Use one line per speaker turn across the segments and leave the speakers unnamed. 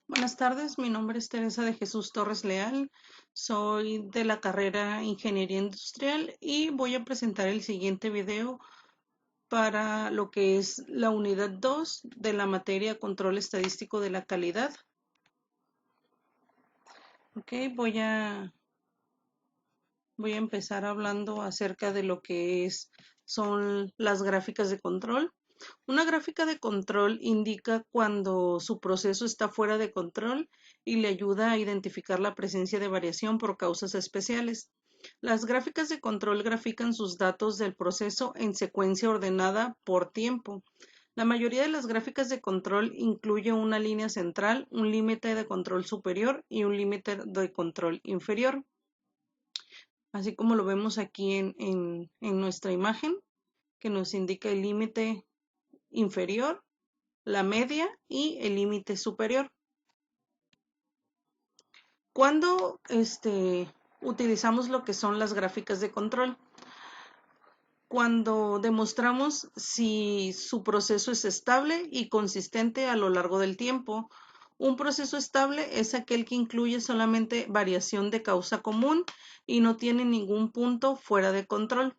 Buenas tardes, mi nombre es Teresa de Jesús Torres Leal, soy de la carrera Ingeniería Industrial y voy a presentar el siguiente video para lo que es la unidad 2 de la materia Control Estadístico de la Calidad. Ok, voy a empezar hablando acerca de lo que son las gráficas de control. Una gráfica de control indica cuando su proceso está fuera de control y le ayuda a identificar la presencia de variación por causas especiales. Las gráficas de control grafican sus datos del proceso en secuencia ordenada por tiempo. La mayoría de las gráficas de control incluye una línea central, un límite de control superior y un límite de control inferior, así como lo vemos aquí en nuestra imagen, que nos indica el límite inferior, la media y el límite superior. Cuando utilizamos lo que son las gráficas de control, cuando demostramos si su proceso es estable y consistente a lo largo del tiempo. Un proceso estable es aquel que incluye solamente variación de causa común y no tiene ningún punto fuera de control.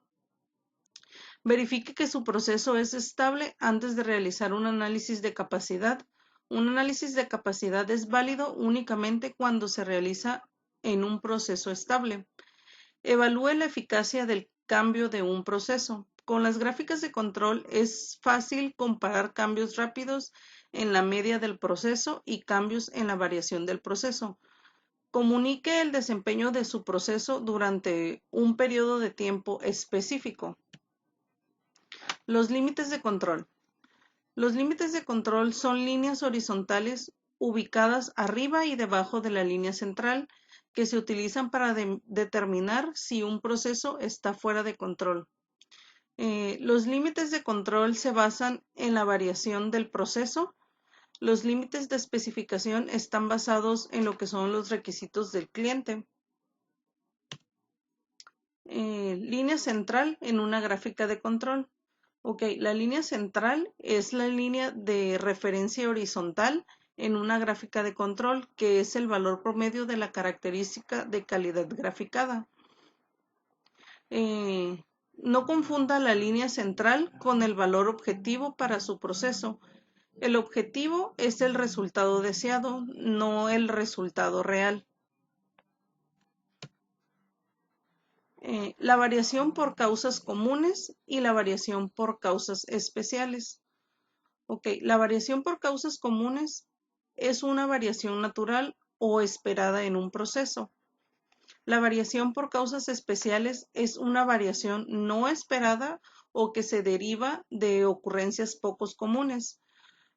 Verifique que su proceso es estable antes de realizar un análisis de capacidad. Un análisis de capacidad es válido únicamente cuando se realiza en un proceso estable. Evalúe la eficacia del cambio de un proceso. Con las gráficas de control es fácil comparar cambios rápidos en la media del proceso y cambios en la variación del proceso. Comunique el desempeño de su proceso durante un periodo de tiempo específico. Los límites de control. Los límites de control son líneas horizontales ubicadas arriba y debajo de la línea central que se utilizan para determinar si un proceso está fuera de control. Los límites de control se basan en la variación del proceso. Los límites de especificación están basados en lo que son los requisitos del cliente. Línea central en una gráfica de control. Ok, la línea central es la línea de referencia horizontal en una gráfica de control, que es el valor promedio de la característica de calidad graficada. No confunda la línea central con el valor objetivo para su proceso. El objetivo es el resultado deseado, no el resultado real. La variación por causas comunes y la variación por causas especiales. Ok, la variación por causas comunes es una variación natural o esperada en un proceso. La variación por causas especiales es una variación no esperada o que se deriva de ocurrencias pocos comunes.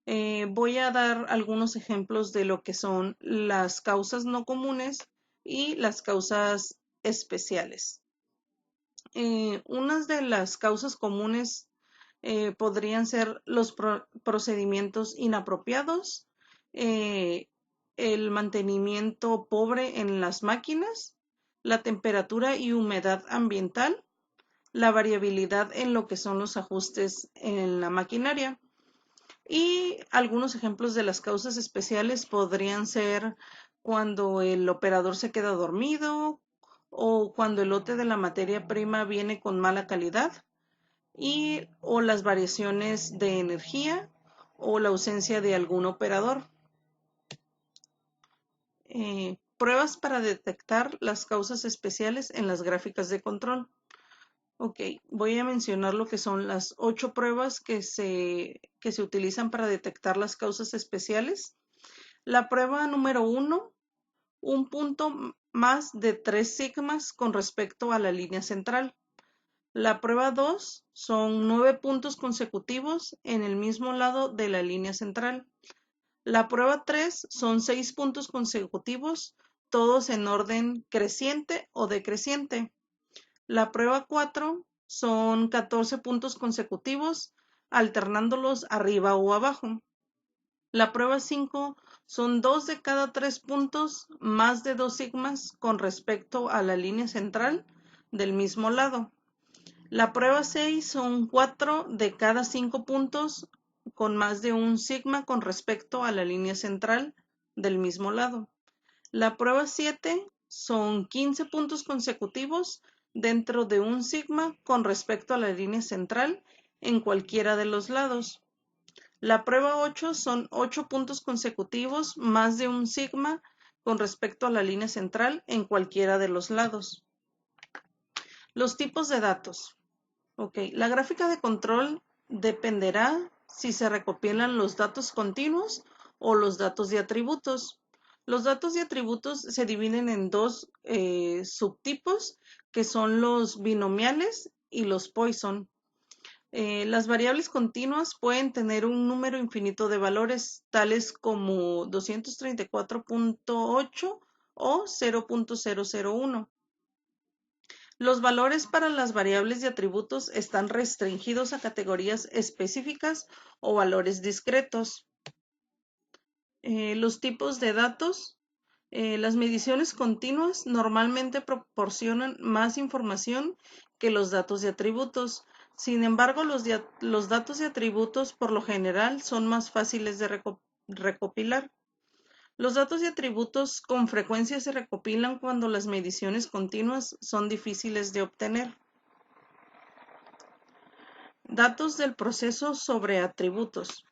Voy a dar algunos ejemplos de lo que son las causas no comunes y las causas especiales. Unas de las causas comunes podrían ser los procedimientos inapropiados, eh, el mantenimiento pobre en las máquinas, la temperatura y humedad ambiental, la variabilidad en lo que son los ajustes en la maquinaria. Y algunos ejemplos de las causas especiales podrían ser cuando el operador se queda dormido o cuando el lote de la materia prima viene con mala calidad o las variaciones de energía o la ausencia de algún operador. Pruebas para detectar las causas especiales en las gráficas de control. Ok, voy a mencionar lo que son las 8 pruebas que se utilizan para detectar las causas especiales. La prueba número 1, un punto más de 3 sigmas con respecto a la línea central. La prueba 2 son 9 puntos consecutivos en el mismo lado de la línea central. La prueba 3 son 6 puntos consecutivos, todos en orden creciente o decreciente. La prueba 4 son 14 puntos consecutivos, alternándolos arriba o abajo. La prueba 5 son 2 de cada 3 puntos, más de 2 sigmas con respecto a la línea central del mismo lado. La prueba 6 son 4 de cada 5 puntos con más de un sigma con respecto a la línea central del mismo lado. La prueba 7 son 15 puntos consecutivos dentro de un sigma con respecto a la línea central en cualquiera de los lados. La prueba 8 son 8 puntos consecutivos más de un sigma con respecto a la línea central en cualquiera de los lados. Los tipos de datos. La gráfica de control dependerá si se recopilan los datos continuos o los datos de atributos. Los datos de atributos se dividen en dos subtipos, que son los binomiales y los Poisson. Las variables continuas pueden tener un número infinito de valores, tales como 234.8 o 0.001. Los valores para las variables de atributos están restringidos a categorías específicas o valores discretos. Los tipos de datos. Las mediciones continuas normalmente proporcionan más información que los datos de atributos. Sin embargo, los datos de atributos por lo general son más fáciles de recopilar. Los datos de atributos con frecuencia se recopilan cuando las mediciones continuas son difíciles de obtener. Datos del proceso sobre atributos.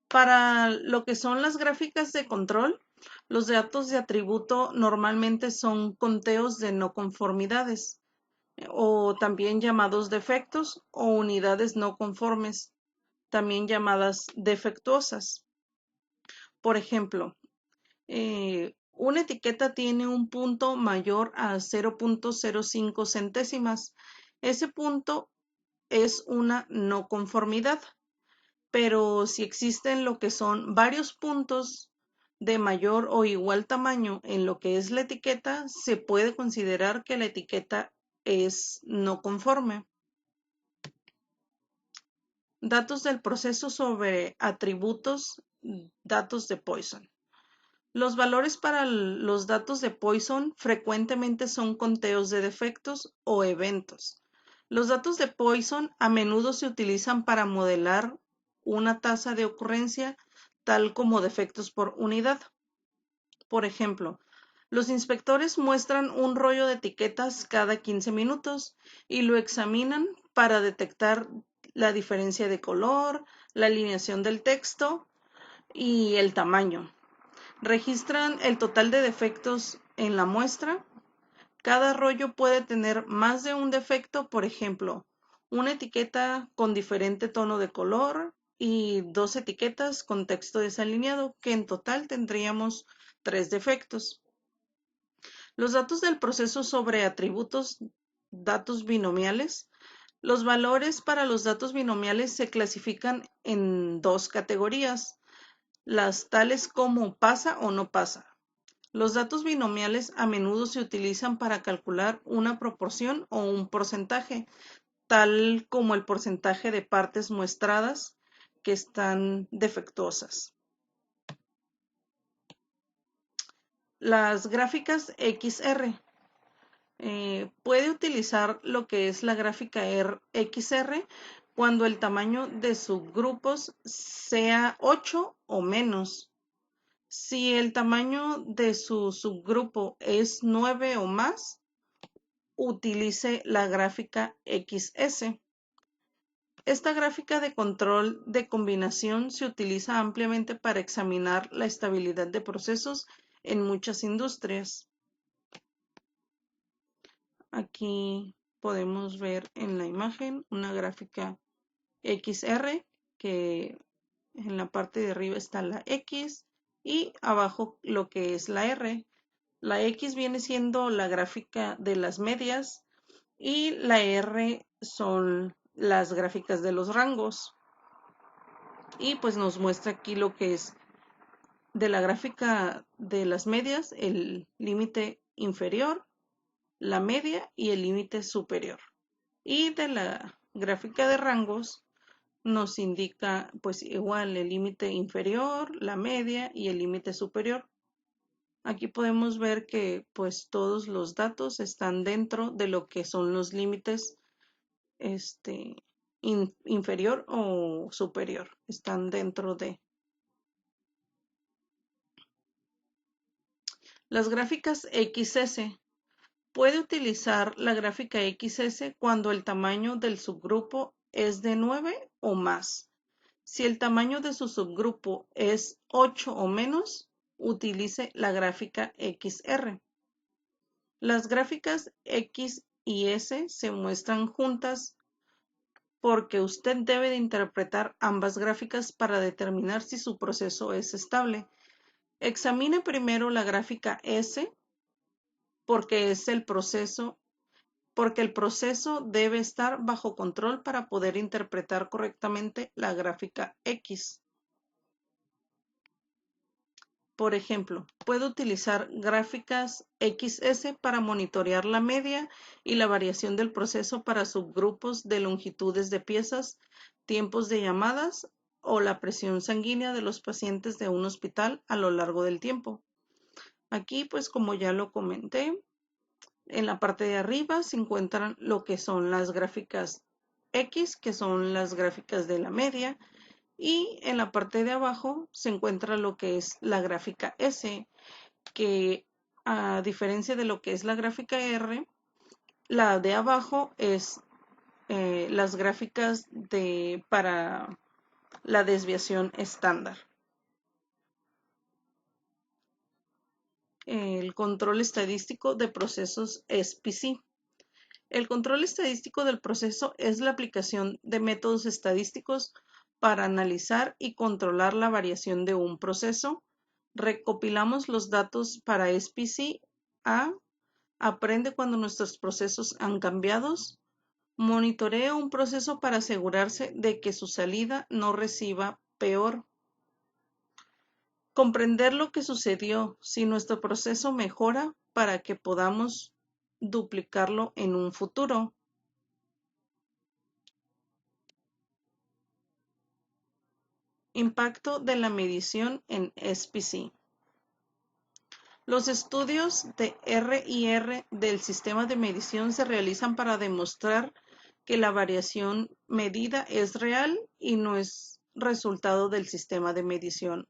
Para lo que son las gráficas de control, los datos de atributo normalmente son conteos de no conformidades, o también llamados defectos o unidades no conformes, también llamadas defectuosas. Por ejemplo, una etiqueta tiene un punto mayor a 0.05 centésimas. Ese punto es una no conformidad. Pero si existen lo que son varios puntos de mayor o igual tamaño en lo que es la etiqueta, se puede considerar que la etiqueta es no conforme. Datos del proceso sobre atributos, datos de Poisson. Los valores para los datos de Poisson frecuentemente son conteos de defectos o eventos. Los datos de Poisson a menudo se utilizan para modelar una tasa de ocurrencia tal como defectos por unidad. Por ejemplo, los inspectores muestran un rollo de etiquetas cada 15 minutos y lo examinan para detectar la diferencia de color, la alineación del texto y el tamaño. Registran el total de defectos en la muestra. Cada rollo puede tener más de un defecto, por ejemplo, una etiqueta con diferente tono de color y dos etiquetas con texto desalineado, que en total tendríamos 3 defectos. Los datos del proceso sobre atributos, datos binomiales. Los valores para los datos binomiales se clasifican en dos categorías, las tales como pasa o no pasa. Los datos binomiales a menudo se utilizan para calcular una proporción o un porcentaje, tal como el porcentaje de partes muestradas que están defectuosas. Las gráficas XR. Puede utilizar lo que es la gráfica XR cuando el tamaño de subgrupos sea 8 o menos. Si el tamaño de su subgrupo es 9 o más, utilice la gráfica XS. Esta gráfica de control de combinación se utiliza ampliamente para examinar la estabilidad de procesos en muchas industrias. Aquí podemos ver en la imagen una gráfica XR, que en la parte de arriba está la X y abajo lo que es la R. La X viene siendo la gráfica de las medias y la R son las gráficas de los rangos. Y pues nos muestra aquí lo que es de la gráfica de las medias, el límite inferior, la media y el límite superior. Y de la gráfica de rangos nos indica pues igual el límite inferior, la media y el límite superior. Aquí podemos ver que pues todos los datos están dentro de lo que son los límites inferior o superior. Están dentro de. Las gráficas XS. Puede utilizar la gráfica XS cuando el tamaño del subgrupo es de 9 o más. Si el tamaño de su subgrupo es 8 o menos, utilice la gráfica XR. Las gráficas X y S se muestran juntas porque usted debe de interpretar ambas gráficas para determinar si su proceso es estable. Examine primero la gráfica S porque el proceso debe estar bajo control para poder interpretar correctamente la gráfica X. Por ejemplo, puede utilizar gráficas XS para monitorear la media y la variación del proceso para subgrupos de longitudes de piezas, tiempos de llamadas o la presión sanguínea de los pacientes de un hospital a lo largo del tiempo. Aquí, pues como ya lo comenté, en la parte de arriba se encuentran lo que son las gráficas X, que son las gráficas de la media, y en la parte de abajo se encuentra lo que es la gráfica S, que a diferencia de lo que es la gráfica R, la de abajo es las gráficas para la desviación estándar. El control estadístico de procesos SPC. El control estadístico del proceso es la aplicación de métodos estadísticos para analizar y controlar la variación de un proceso. Recopilamos los datos para SPC A. Aprende cuando nuestros procesos han cambiado. Monitorea un proceso para asegurarse de que su salida no reciba peor. Comprender lo que sucedió si nuestro proceso mejora para que podamos duplicarlo en un futuro. Impacto de la medición en SPC. Los estudios de RIR del sistema de medición se realizan para demostrar que la variación medida es real y no es resultado del sistema de medición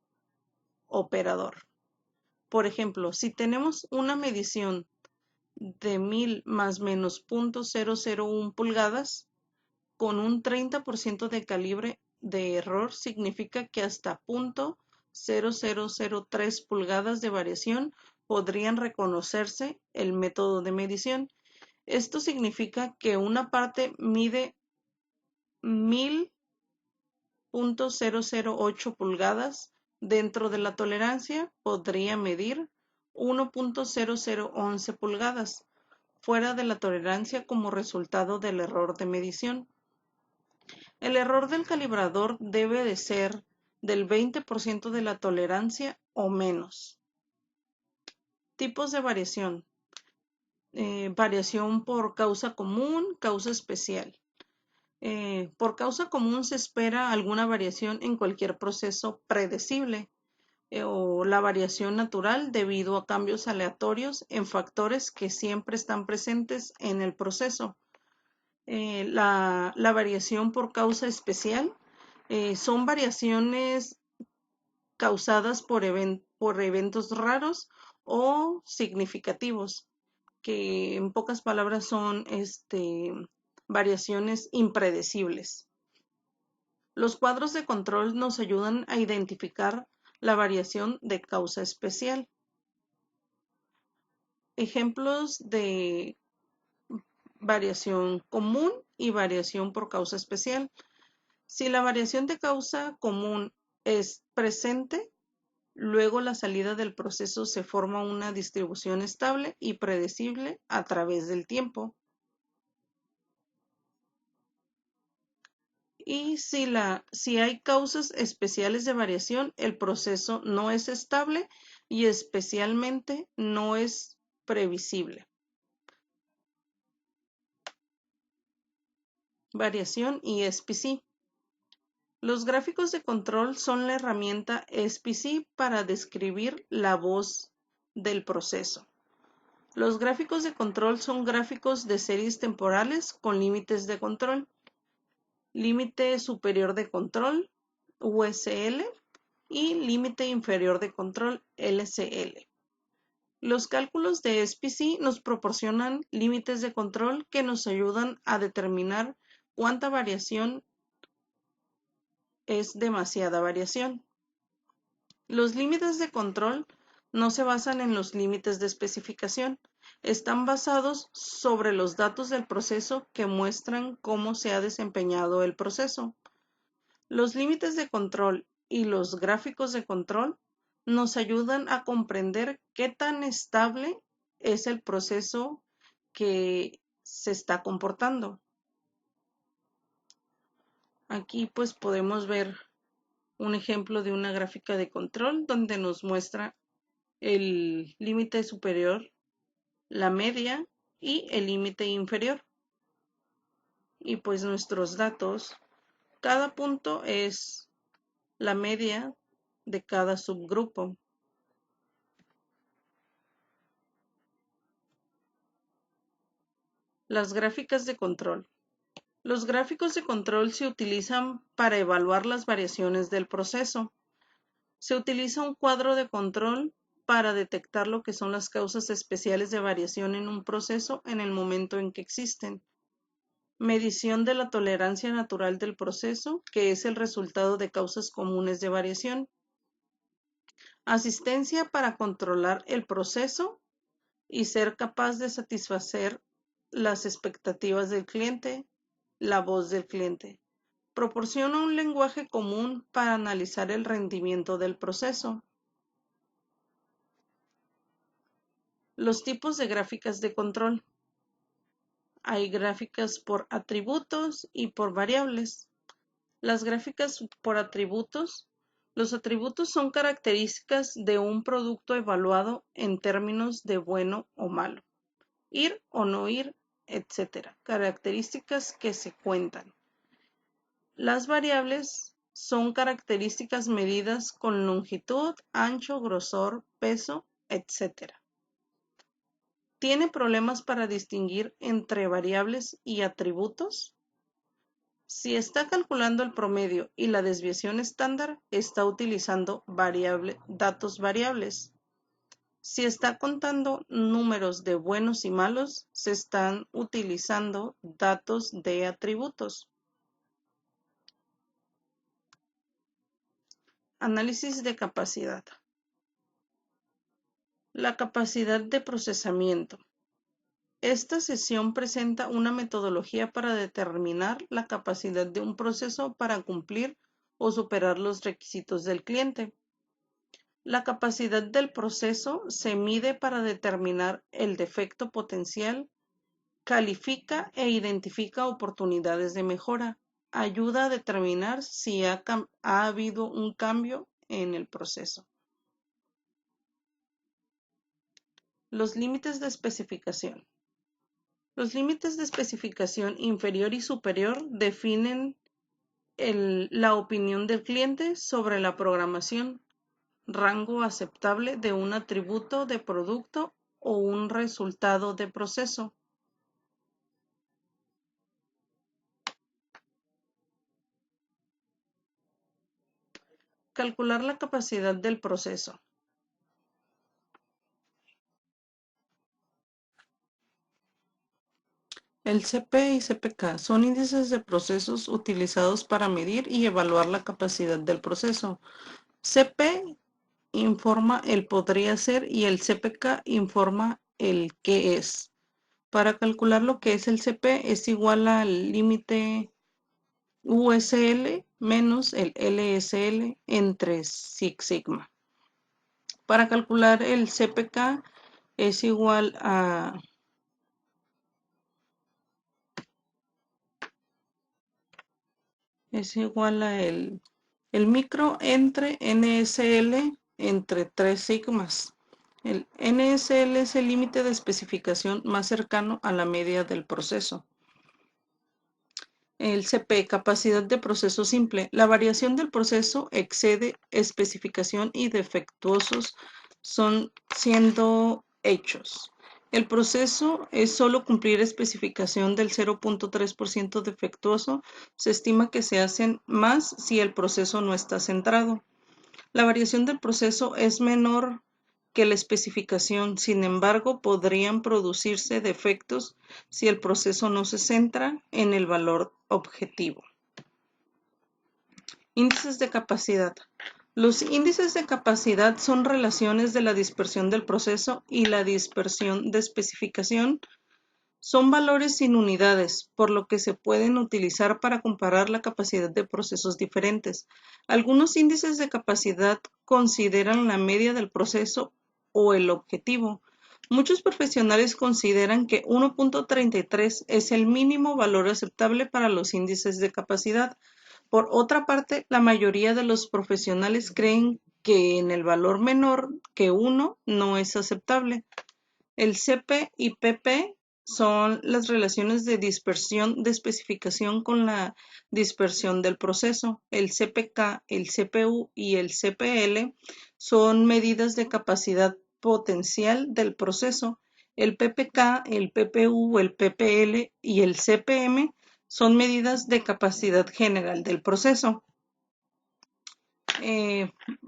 operador. Por ejemplo, si tenemos una medición de 1000 más menos 0.001 pulgadas con un 30% de calibre de error, significa que hasta 0.0003 pulgadas de variación podrían reconocerse el método de medición. Esto significa que una parte mide 1000.008 pulgadas dentro de la tolerancia, podría medir 1.0011 pulgadas fuera de la tolerancia como resultado del error de medición. El error del calibrador debe de ser del 20% de la tolerancia o menos. Tipos de variación. Variación por causa común, causa especial. Por causa común se espera alguna variación en cualquier proceso predecible o la variación natural debido a cambios aleatorios en factores que siempre están presentes en el proceso. La variación por causa especial son variaciones causadas por eventos raros o significativos, que en pocas palabras son variaciones impredecibles. Los cuadros de control nos ayudan a identificar la variación de causa especial. Ejemplos de variación común y variación por causa especial. Si la variación de causa común es presente, luego la salida del proceso se forma una distribución estable y predecible a través del tiempo. Y si hay causas especiales de variación, el proceso no es estable y especialmente no es previsible. Variación y SPC. Los gráficos de control son la herramienta SPC para describir la voz del proceso. Los gráficos de control son gráficos de series temporales con límites de control. Límite superior de control, USL, y límite inferior de control, LCL. Los cálculos de SPC nos proporcionan límites de control que nos ayudan a determinar cuánta variación es demasiada variación. Los límites de control no se basan en los límites de especificación, están basados sobre los datos del proceso que muestran cómo se ha desempeñado el proceso. Los límites de control y los gráficos de control nos ayudan a comprender qué tan estable es el proceso que se está comportando. Aquí pues podemos ver un ejemplo de una gráfica de control donde nos muestra el límite superior, la media y el límite inferior. Y pues nuestros datos, cada punto es la media de cada subgrupo. Las gráficas de control. Los gráficos de control se utilizan para evaluar las variaciones del proceso. Se utiliza un cuadro de control para detectar lo que son las causas especiales de variación en un proceso en el momento en que existen. Medición de la tolerancia natural del proceso, que es el resultado de causas comunes de variación. Asistencia para controlar el proceso y ser capaz de satisfacer las expectativas del cliente, la voz del cliente. Proporciona un lenguaje común para analizar el rendimiento del proceso. Los tipos de gráficas de control. Hay gráficas por atributos y por variables. Las gráficas por atributos. Los atributos son características de un producto evaluado en términos de bueno o malo, ir o no ir, etc. Características que se cuentan. Las variables son características medidas con longitud, ancho, grosor, peso, etc. ¿Tiene problemas para distinguir entre variables y atributos? Si está calculando el promedio y la desviación estándar, está utilizando datos variables. Si está contando números de buenos y malos, se están utilizando datos de atributos. Análisis de capacidad. La capacidad de procesamiento. Esta sesión presenta una metodología para determinar la capacidad de un proceso para cumplir o superar los requisitos del cliente. La capacidad del proceso se mide para determinar el defecto potencial, califica e identifica oportunidades de mejora, ayuda a determinar si ha habido un cambio en el proceso. Los límites de especificación. Los límites de especificación inferior y superior definen la opinión del cliente sobre la programación, rango aceptable de un atributo de producto o un resultado de proceso. Calcular la capacidad del proceso. El CP y CPK son índices de procesos utilizados para medir y evaluar la capacidad del proceso. CP informa el podría ser y el CPK informa el qué es. Para calcular lo que es el CP es igual al límite USL menos el LSL entre Six Sigma. Para calcular el CPK es igual a el micro entre NSL entre 3 sigmas. El NSL es el límite de especificación más cercano a la media del proceso. El CP, capacidad de proceso simple. La variación del proceso excede especificación y defectuosos son siendo hechos. El proceso es solo cumplir especificación del 0.3% defectuoso. Se estima que se hacen más si el proceso no está centrado. La variación del proceso es menor que la especificación. Sin embargo, podrían producirse defectos si el proceso no se centra en el valor objetivo. Índices de capacidad. Los índices de capacidad son relaciones de la dispersión del proceso y la dispersión de especificación. Son valores sin unidades, por lo que se pueden utilizar para comparar la capacidad de procesos diferentes. Algunos índices de capacidad consideran la media del proceso o el objetivo. Muchos profesionales consideran que 1.33 es el mínimo valor aceptable para los índices de capacidad. Por otra parte, la mayoría de los profesionales creen que en el valor menor que 1 no es aceptable. El CP y PP son las relaciones de dispersión de especificación con la dispersión del proceso. El CPK, el CPU y el CPL son medidas de capacidad potencial del proceso. El PPK, el PPU, el PPL y el CPM son medidas de capacidad general del proceso.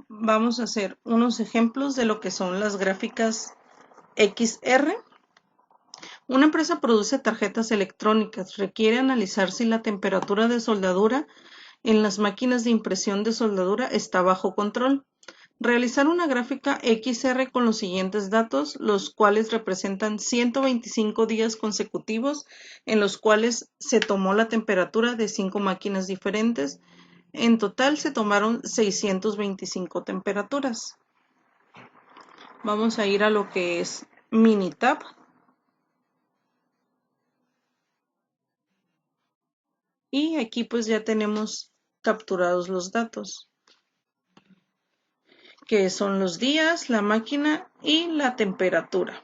Vamos a hacer unos ejemplos de lo que son las gráficas XR. Una empresa produce tarjetas electrónicas. Requiere analizar si la temperatura de soldadura en las máquinas de impresión de soldadura está bajo control. Realizar una gráfica XR con los siguientes datos, los cuales representan 125 días consecutivos en los cuales se tomó la temperatura de 5 máquinas diferentes. En total se tomaron 625 temperaturas. Vamos a ir a lo que es Minitab. Y aquí pues ya tenemos capturados los datos, que son los días, la máquina y la temperatura.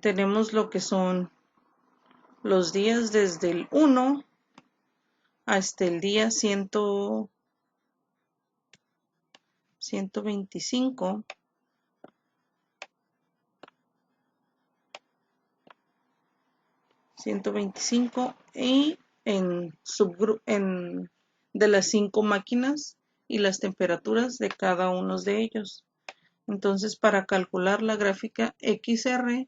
Tenemos lo que son los días desde el 1 hasta el día 125, 125 y de las 5 máquinas y las temperaturas de cada uno de ellos. Entonces, para calcular la gráfica XR,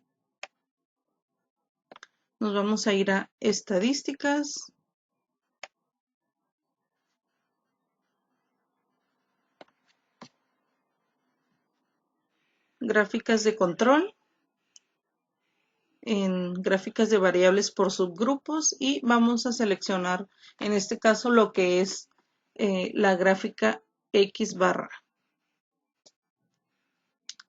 nos vamos a ir a estadísticas, gráficas de control, en gráficas de variables por subgrupos y vamos a seleccionar en este caso lo que es la gráfica X barra.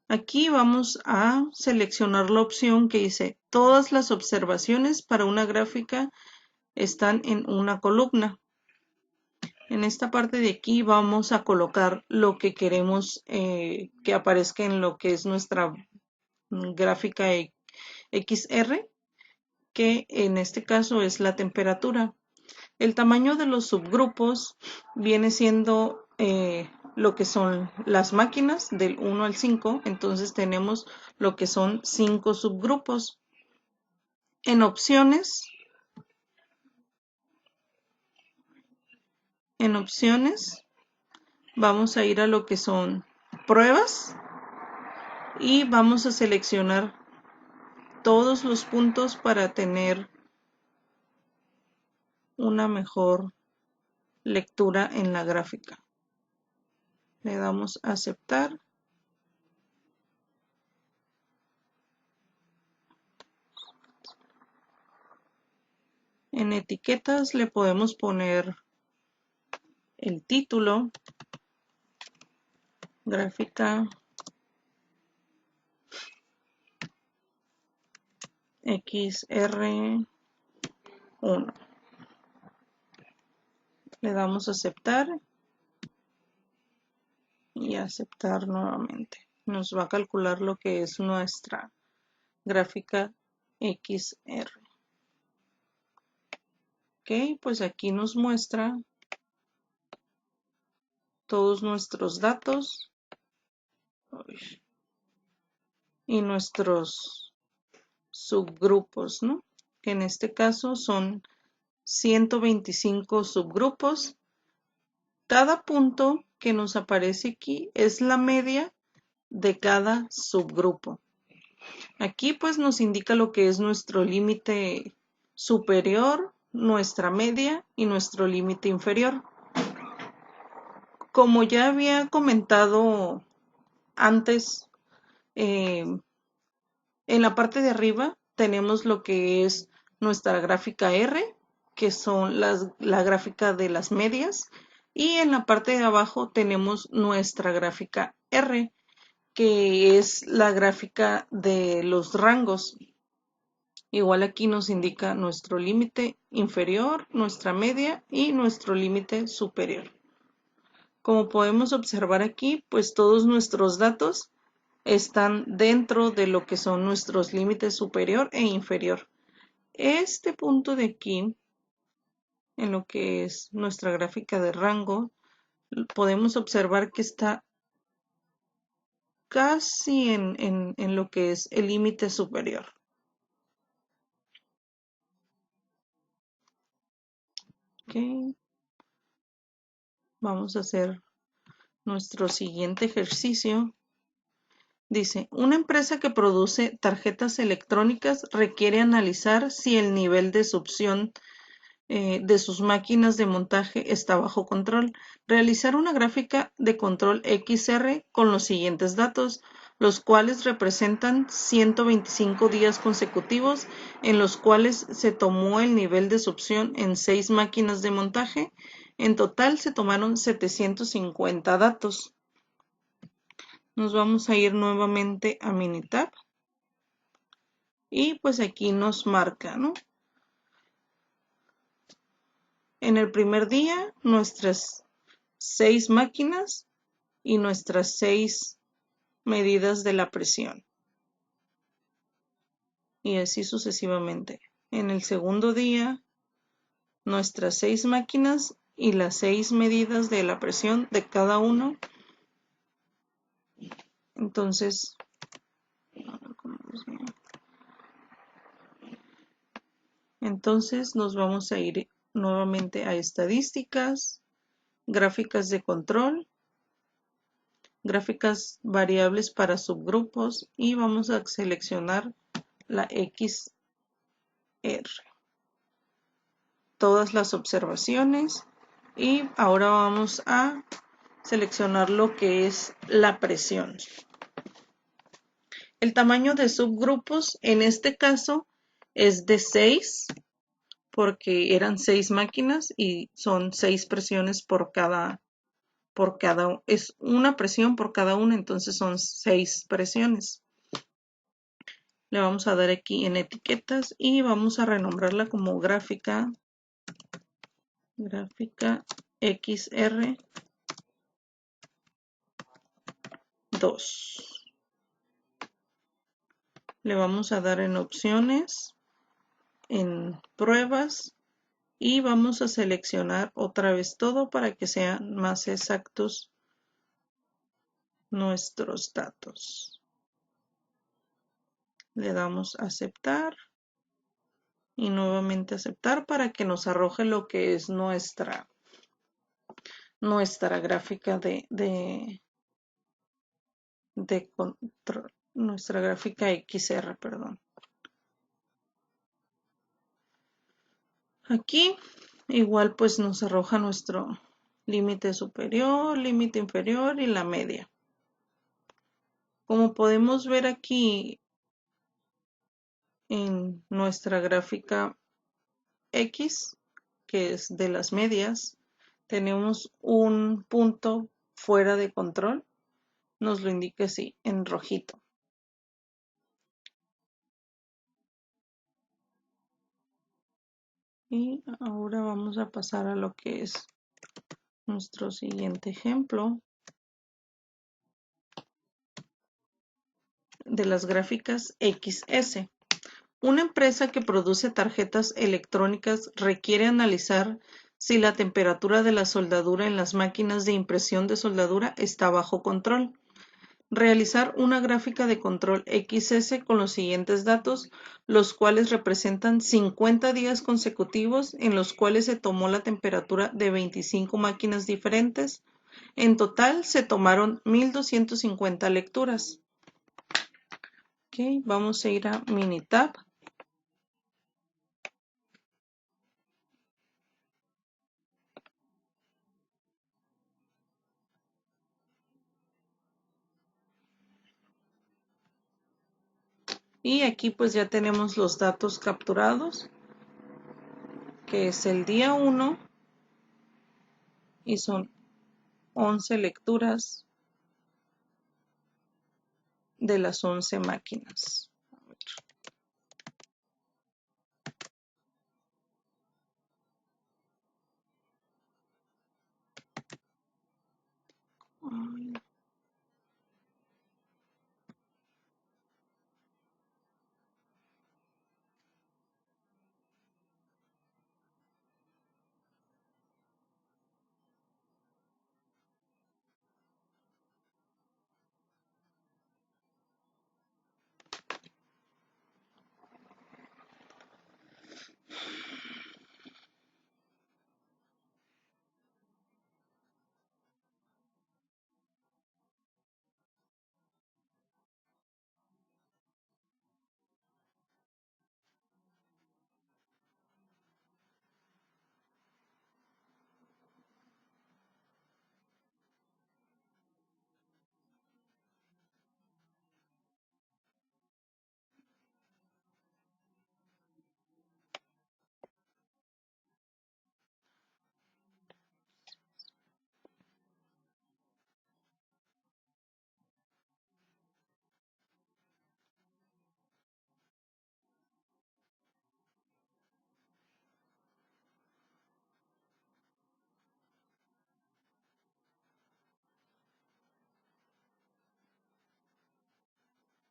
Aquí vamos a seleccionar la opción que dice todas las observaciones para una gráfica están en una columna. En esta parte de aquí vamos a colocar lo que queremos que aparezca en lo que es nuestra gráfica XR, que en este caso es la temperatura. El tamaño de los subgrupos viene siendo lo que son las máquinas del 1 al 5, entonces tenemos lo que son 5 subgrupos. En opciones, vamos a ir a lo que son pruebas y vamos a seleccionar todos los puntos para tener una mejor lectura en la gráfica. Le damos a aceptar. En etiquetas le podemos poner el título, gráfica XR1. Le damos a aceptar y aceptar nuevamente. Nos va a calcular lo que es nuestra gráfica XR. Ok, pues aquí nos muestra todos nuestros datos y nuestros subgrupos, ¿no? Que en este caso son 125 subgrupos. Cada punto que nos aparece aquí es la media de cada subgrupo. Aquí pues nos indica lo que es nuestro límite superior, nuestra media y nuestro límite inferior. Como ya había comentado antes, en la parte de arriba tenemos lo que es nuestra gráfica R, que son la gráfica de las medias, y en la parte de abajo tenemos nuestra gráfica R, que es la gráfica de los rangos. Igual aquí nos indica nuestro límite inferior, nuestra media y nuestro límite superior. Como podemos observar aquí, pues todos nuestros datos están dentro de lo que son nuestros límites superior e inferior. Este punto de aquí, en lo que es nuestra gráfica de rango, podemos observar que está casi en lo que es el límite superior. Okay. Vamos a hacer nuestro siguiente ejercicio. Dice, una empresa que produce tarjetas electrónicas requiere analizar si el nivel de succión de sus máquinas de montaje está bajo control. Realizar una gráfica de control XR con los siguientes datos, los cuales representan 125 días consecutivos en los cuales se tomó el nivel de succión en 6 máquinas de montaje. En total se tomaron 750 datos. Nos vamos a ir nuevamente a Minitab. Y pues aquí nos marca, ¿no? En el primer día, nuestras 6 máquinas y nuestras 6 medidas de la presión. Y así sucesivamente. En el segundo día, nuestras 6 máquinas y las 6 medidas de la presión de cada uno. Entonces, nos vamos a ir nuevamente a estadísticas, gráficas de control, gráficas variables para subgrupos y vamos a seleccionar la XR. Todas las observaciones y ahora vamos a seleccionar lo que es la presión. El tamaño de subgrupos en este caso es de 6 porque eran 6 máquinas y son 6 presiones por cada es una presión por cada una, entonces son 6 presiones. Le vamos a dar aquí en etiquetas y vamos a renombrarla como gráfica XR 2. Le vamos a dar en opciones, en pruebas y vamos a seleccionar otra vez todo para que sean más exactos nuestros datos. Le damos a aceptar y nuevamente aceptar para que nos arroje lo que es nuestra gráfica de control, nuestra gráfica XR, perdón. Aquí igual pues nos arroja nuestro límite superior, límite inferior y la media. Como podemos ver aquí en nuestra gráfica X, que es de las medias, tenemos un punto fuera de control. Nos lo indica así en rojito. Y ahora vamos a pasar a lo que es nuestro siguiente ejemplo de las gráficas XS. Una empresa que produce tarjetas electrónicas requiere analizar si la temperatura de la soldadura en las máquinas de impresión de soldadura está bajo control. Realizar una gráfica de control XS con los siguientes datos, los cuales representan 50 días consecutivos en los cuales se tomó la temperatura de 25 máquinas diferentes. En total se tomaron 1250 lecturas. Ok, vamos a ir a Minitab. Y aquí pues ya tenemos los datos capturados, que es el día 1 y son 11 lecturas de las 11 máquinas.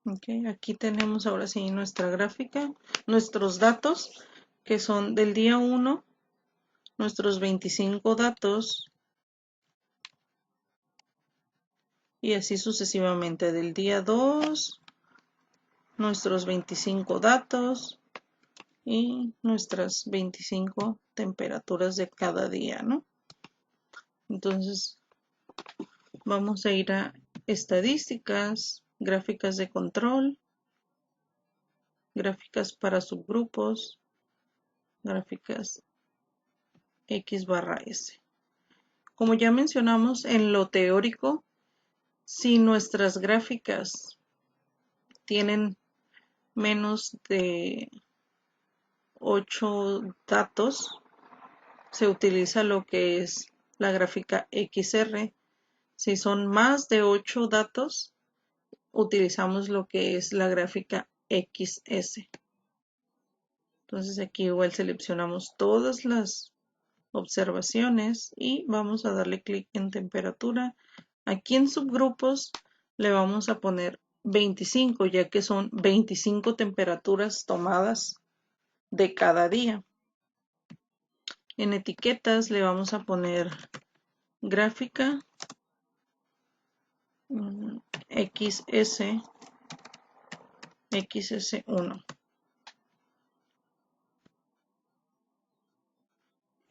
Okay, aquí tenemos ahora sí nuestra gráfica, nuestros datos que son del día 1, nuestros 25 datos y así sucesivamente del día 2, nuestros 25 datos y nuestras 25 temperaturas de cada día, ¿no? Entonces vamos a ir a estadísticas, gráficas de control, gráficas para subgrupos, gráficas X barra S. Como ya mencionamos en lo teórico, si nuestras gráficas tienen menos de 8 datos, se utiliza lo que es la gráfica XR. Si son más de 8 datos, utilizamos lo que es la gráfica XS. Entonces aquí igual seleccionamos todas las observaciones y vamos a darle clic en temperatura. Aquí en subgrupos le vamos a poner 25, ya que son 25 temperaturas tomadas de cada día. En etiquetas le vamos a poner gráfica XS, XS1.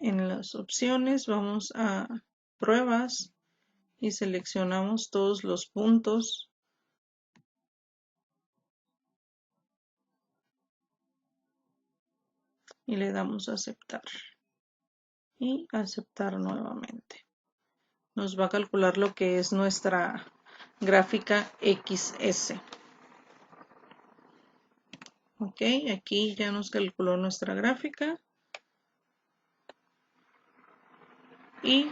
En las opciones vamos a pruebas y seleccionamos todos los puntos y le damos a aceptar y aceptar nuevamente. Nos va a calcular lo que es nuestra gráfica XS. Ok, aquí ya nos calculó nuestra gráfica y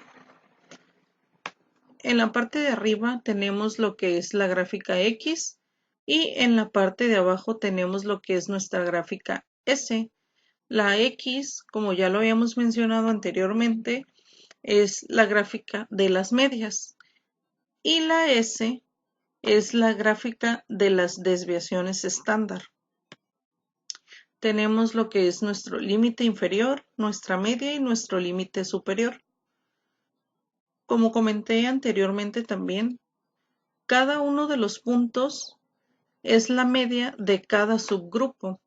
en la parte de arriba tenemos lo que es la gráfica X y en la parte de abajo tenemos lo que es nuestra gráfica S. La X, como ya lo habíamos mencionado anteriormente, es la gráfica de las medias y la S es la gráfica de las desviaciones estándar. Tenemos lo que es nuestro límite inferior, nuestra media y nuestro límite superior. Como comenté anteriormente también, cada uno de los puntos es la media de cada subgrupo.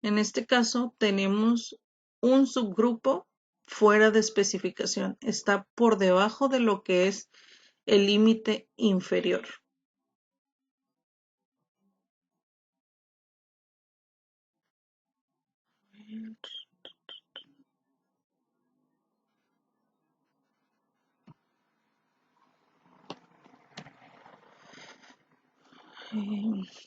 En este caso tenemos un subgrupo fuera de especificación, está por debajo de lo que es el límite inferior.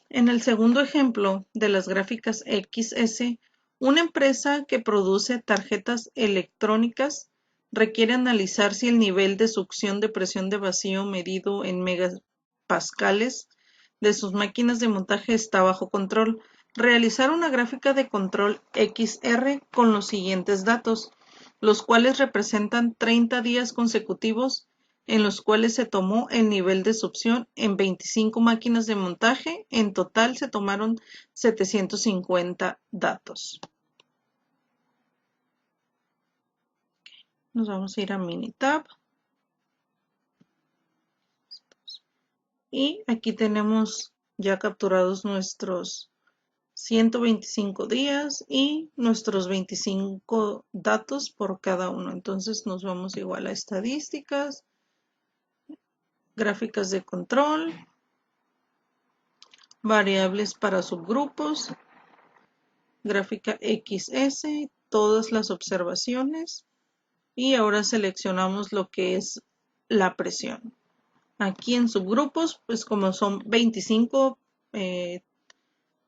En el segundo ejemplo de las gráficas XS, una empresa que produce tarjetas electrónicas requiere analizar si el nivel de succión de presión de vacío medido en megapascales de sus máquinas de montaje está bajo control. Realizar una gráfica de control XR con los siguientes datos, los cuales representan 30 días consecutivos en los cuales se tomó el nivel de succión en 25 máquinas de montaje. En total se tomaron 750 datos. Nos vamos a ir a Minitab. Y aquí tenemos ya capturados nuestros 125 días y nuestros 25 datos por cada uno. Entonces nos vamos igual a estadísticas, gráficas de control, variables para subgrupos, gráfica XS, todas las observaciones y ahora seleccionamos lo que es la presión. Aquí en subgrupos, pues como son 25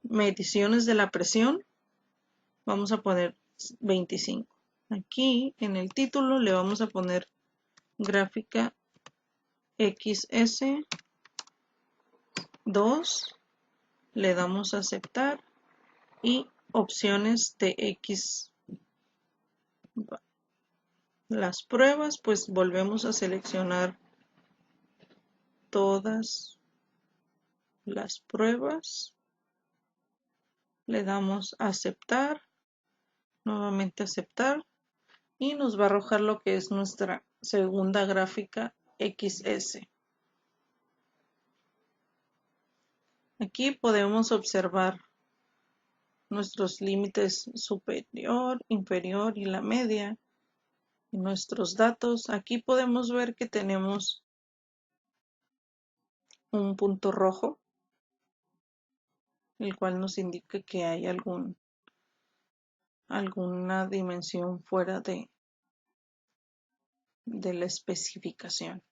mediciones de la presión, vamos a poner 25. Aquí en el título le vamos a poner gráfica XS 2, le damos a aceptar y opciones de X. Las pruebas, pues volvemos a seleccionar todas las pruebas, le damos a aceptar, nuevamente aceptar y nos va a arrojar lo que es nuestra segunda gráfica XS. Aquí podemos observar nuestros límites superior, inferior y la media. Nuestros datos, aquí podemos ver que tenemos un punto rojo, el cual nos indica que hay alguna dimensión fuera de la especificación.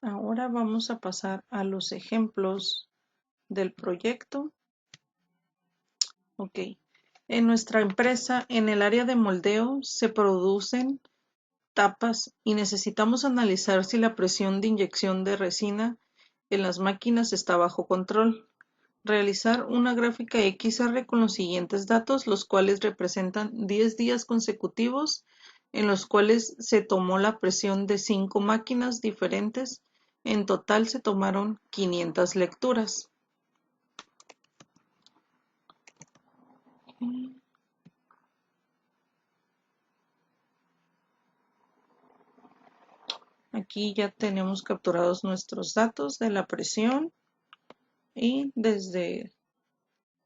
Ahora vamos a pasar a los ejemplos del proyecto. Ok. En nuestra empresa, en el área de moldeo, se producen tapas y necesitamos analizar si la presión de inyección de resina en las máquinas está bajo control. Realizar una gráfica XR con los siguientes datos, los cuales representan 10 días consecutivos en los cuales se tomó la presión de 5 máquinas diferentes. En total se tomaron 500 lecturas. Aquí ya tenemos capturados nuestros datos de la presión y desde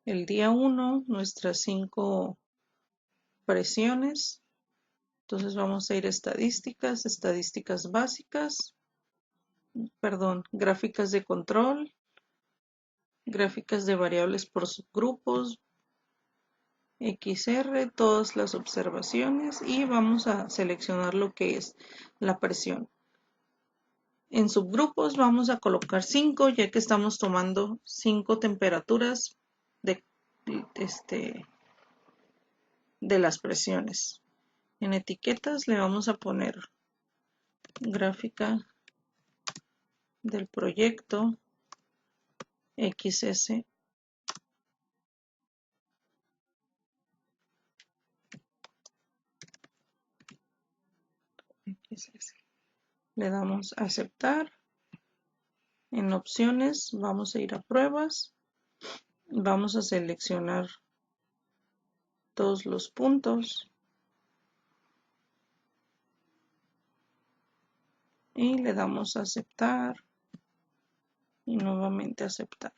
el día 1 nuestras 5 presiones. Entonces vamos a ir a estadísticas, estadísticas básicas, gráficas de control, gráficas de variables por subgrupos, XR, todas las observaciones y vamos a seleccionar lo que es la presión. En subgrupos vamos a colocar 5 ya que estamos tomando 5 temperaturas de las presiones. En etiquetas le vamos a poner gráfica del proyecto XS le damos a aceptar. En opciones vamos a ir a pruebas, vamos a seleccionar todos los puntos y le damos a aceptar y nuevamente aceptar.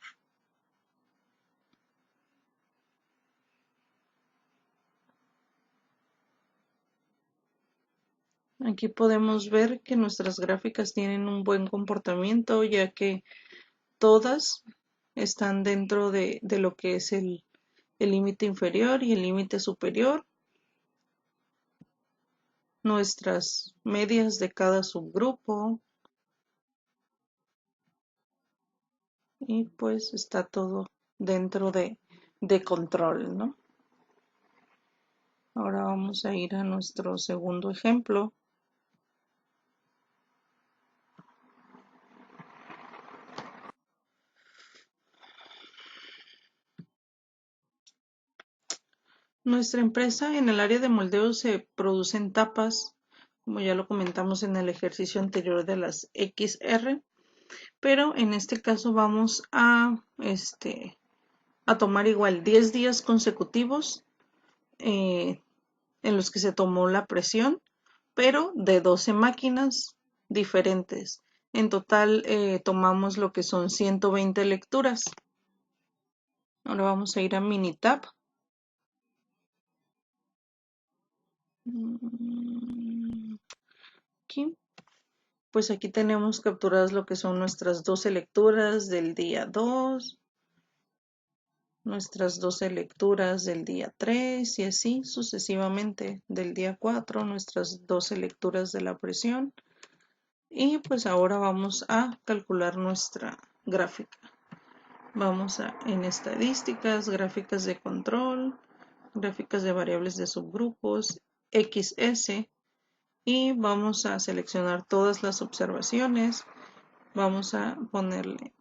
Aquí podemos ver que nuestras gráficas tienen un buen comportamiento, ya que todas están dentro de lo que es el límite inferior y el límite superior. Nuestras medias de cada subgrupo, y pues está todo dentro de control, ¿no? Ahora vamos a ir a nuestro segundo ejemplo. Nuestra empresa en el área de moldeo se producen tapas, como ya lo comentamos en el ejercicio anterior de las XR, pero en este caso vamos a tomar igual 10 días consecutivos en los que se tomó la presión, pero de 12 máquinas diferentes. En total tomamos lo que son 120 lecturas. Ahora vamos a ir a Minitab. Aquí. Pues aquí tenemos capturadas lo que son nuestras 12 lecturas del día 2, nuestras 12 lecturas del día 3 y así sucesivamente del día 4, nuestras 12 lecturas de la presión. Y pues ahora vamos a calcular nuestra gráfica. Vamos en estadísticas, gráficas de control, gráficas de variables de subgrupos, XS, y vamos a seleccionar todas las observaciones. Vamos a ponerle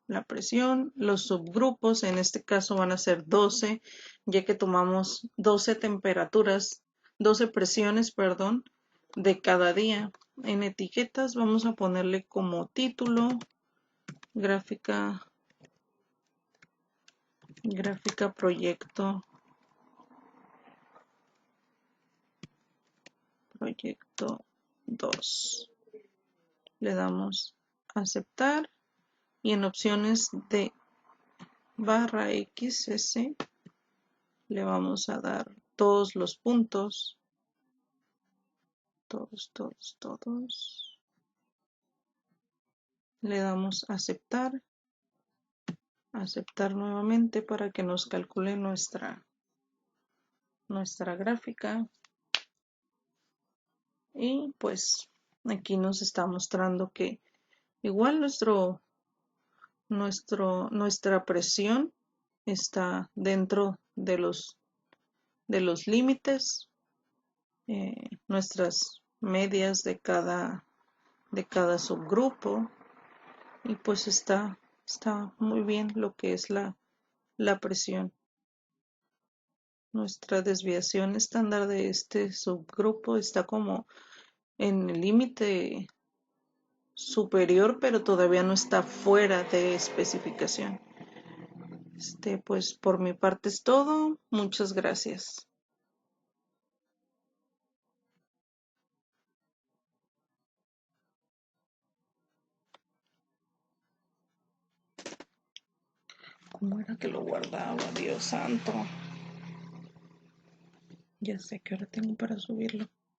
la presión, los subgrupos, en este caso van a ser 12, ya que tomamos 12 temperaturas, 12 presiones, perdón, de cada día. En etiquetas vamos a ponerle como título gráfica proyecto 2. Le damos aceptar y en opciones de barra XS le vamos a dar todos los puntos, todos. Le damos aceptar nuevamente para que nos calcule nuestra gráfica. Y pues aquí nos está mostrando que igual nuestra presión está dentro de los límites, nuestras medias de cada subgrupo, y pues está muy bien lo que es la presión. Nuestra desviación estándar de este subgrupo está como en el límite superior, pero todavía no está fuera de especificación. Pues por mi parte es todo. Muchas gracias. ¿Cómo era que lo guardaba? Dios santo. Ya sé que ahora tengo para subirlo.